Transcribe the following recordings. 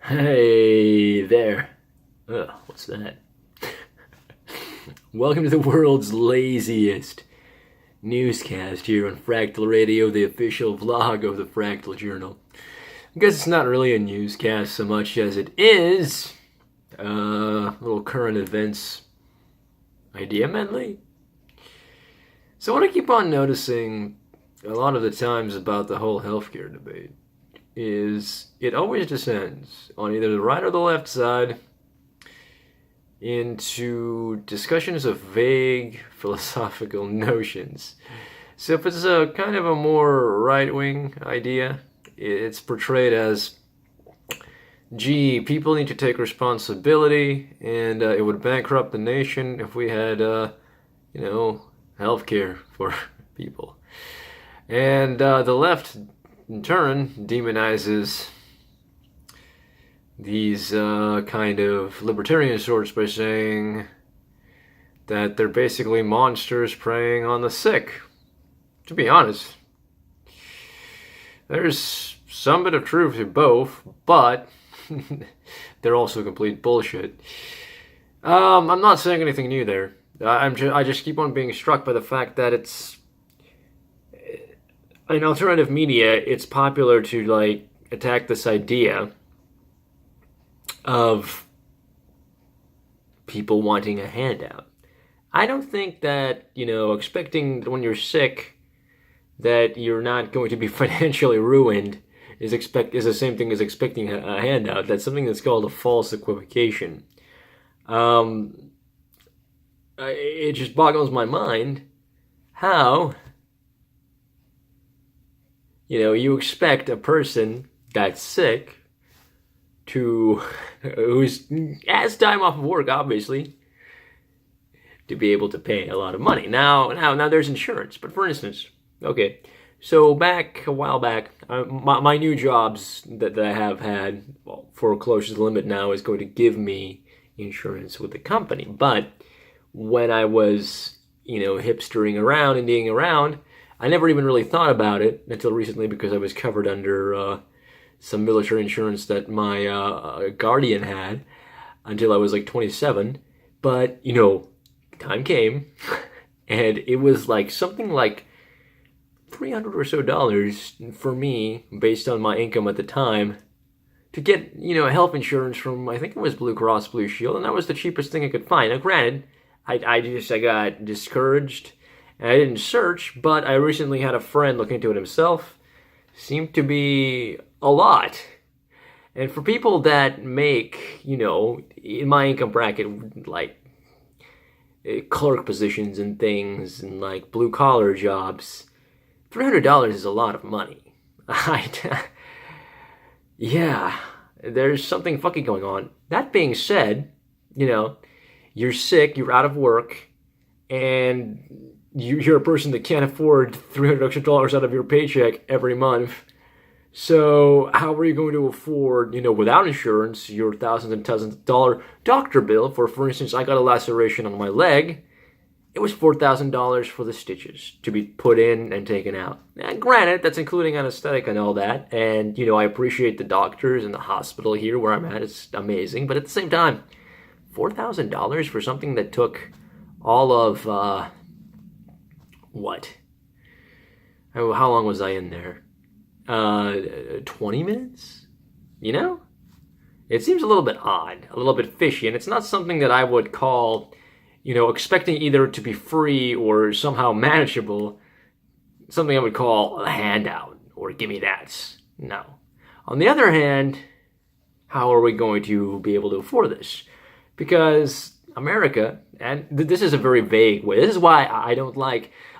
Hey there. Ugh, what's that? Welcome to the world's laziest newscast here on Fractal Radio, the official vlog of the Fractal Journal. I guess it's not really a newscast so much as it is a little current events idea medley. So what I keep on noticing a lot of the times about the whole healthcare debate is it always descends on either the right or the left side into discussions of vague philosophical notions. So if it's a kind of a more right-wing idea, it's portrayed as, gee, people need to take responsibility, and it would bankrupt the nation if we had, healthcare for people. And the left, in turn, demonizes these kind of libertarian sorts by saying that they're basically monsters preying on the sick. To be honest, there's some bit of truth to both, but they're also complete bullshit. I'm not saying anything new there. I just keep on being struck by the fact that it's in alternative media, it's popular to attack this idea of people wanting a handout. I don't think that, expecting when you're sick that you're not going to be financially ruined is the same thing as expecting a handout. That's something that's called a false equivocation. It just boggles my mind how you expect a person that's sick who's has time off of work, obviously, to be able to pay a lot of money. Now there's insurance, but for instance, okay, so a while back, my new jobs that I have had, for close to the limit now, is going to give me insurance with the company. But when I was, hipstering around and being around, I never even really thought about it until recently because I was covered under some military insurance that my guardian had until I was 27. But, time came and it was something like $300 or so for me, based on my income at the time, to get, health insurance from, I think it was Blue Cross Blue Shield, and that was the cheapest thing I could find. Now, granted, I got discouraged and I didn't search, but I recently had a friend look into it himself. Seemed to be a lot. And for people that make, in my income bracket, clerk positions and things, and blue collar jobs, $300 is a lot of money. Yeah, there's something fucking going on. That being said, you're sick, you're out of work, and you're a person that can't afford $300 extra out of your paycheck every month. So how are you going to afford, without insurance, your thousands and thousands of dollar doctor bill? For instance, I got a laceration on my leg. It was $4,000 for the stitches to be put in and taken out. And granted, that's including anesthetic and all that. And, I appreciate the doctors and the hospital here where I'm at. It's amazing. But at the same time, $4,000 for something that took all of, what? How long was I in there? 20 minutes? It seems a little bit odd, a little bit fishy, and it's not something that I would call, expecting either to be free or somehow manageable, something I would call a handout or give me that. No. On the other hand, how are we going to be able to afford this? Because America, and this is a very vague way, this is why I don't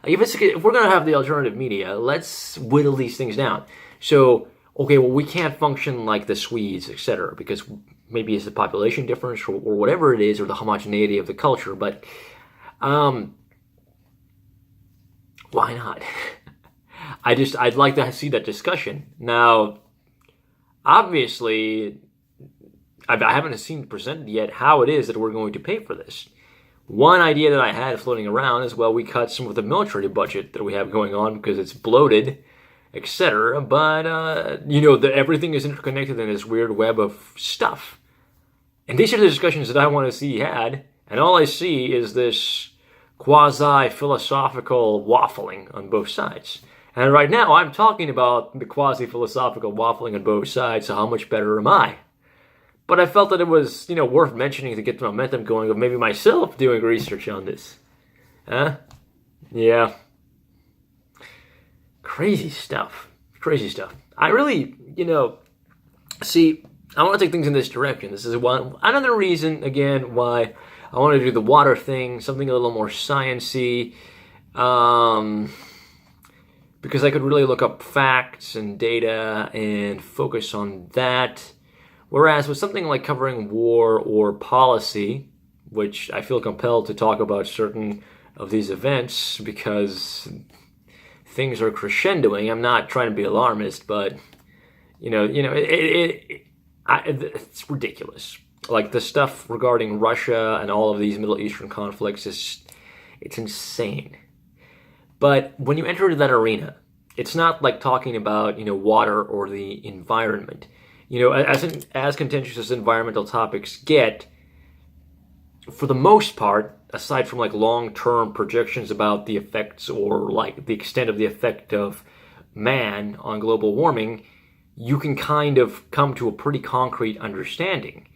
if we're going to have the alternative media, let's whittle these things down. So, okay, well, we can't function like the Swedes, etc., because maybe it's the population difference or whatever it is, or the homogeneity of the culture, but why not? I'd like to see that discussion. Now, obviously, I haven't seen presented yet how it is that we're going to pay for this. One idea that I had floating around is, well, we cut some of the military budget that we have going on because it's bloated etc. But, everything is interconnected in this weird web of stuff. And these are the discussions that I want to see had. And all I see is this quasi-philosophical waffling on both sides. And right now I'm talking about the quasi-philosophical waffling on both sides, so how much better am I? But I felt that it was, worth mentioning to get the momentum going of maybe myself doing research on this. Huh? Yeah. Crazy stuff. Crazy stuff. I really, see, I want to take things in this direction. This is another reason, again, why I want to do the water thing, something a little more science-y, because I could really look up facts and data and focus on that. Whereas with something like covering war or policy, which I feel compelled to talk about certain of these events because things are crescendoing. I'm not trying to be alarmist, but it's ridiculous. Like the stuff regarding Russia and all of these Middle Eastern conflicts it's insane. But when you enter that arena, it's not like talking about water or the environment. As contentious as environmental topics get, for the most part, aside from like long-term projections about the effects or like the extent of the effect of man on global warming, you can kind of come to a pretty concrete understanding.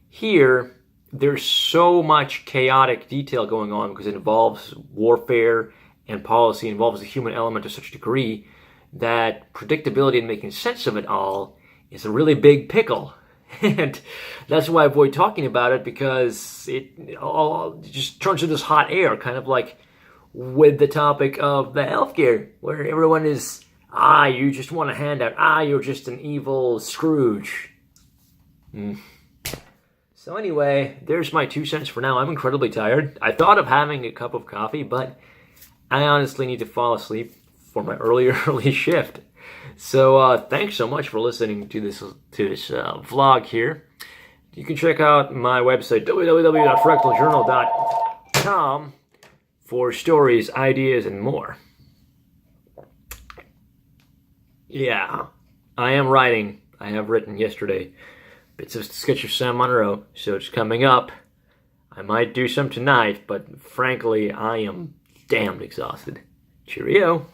Here, there's so much chaotic detail going on because it involves warfare and policy, involves the human element to such a degree that predictability and making sense of it all is a really big pickle. And that's why I avoid talking about it, because it all just turns into this hot air, kind of like with the topic of the healthcare, where everyone is, you just want a handout, you're just an evil Scrooge. So anyway, there's my 2 cents for now. I'm incredibly tired. I thought of having a cup of coffee, but I honestly need to fall asleep for my early shift. So thanks so much for listening to this vlog here. You can check out my website, www.fractaljournal.com, for stories, ideas, and more. Yeah, I am writing. I have written yesterday bits of sketch of Sam Monroe, so it's coming up. I might do some tonight, but frankly, I am damned exhausted. Cheerio.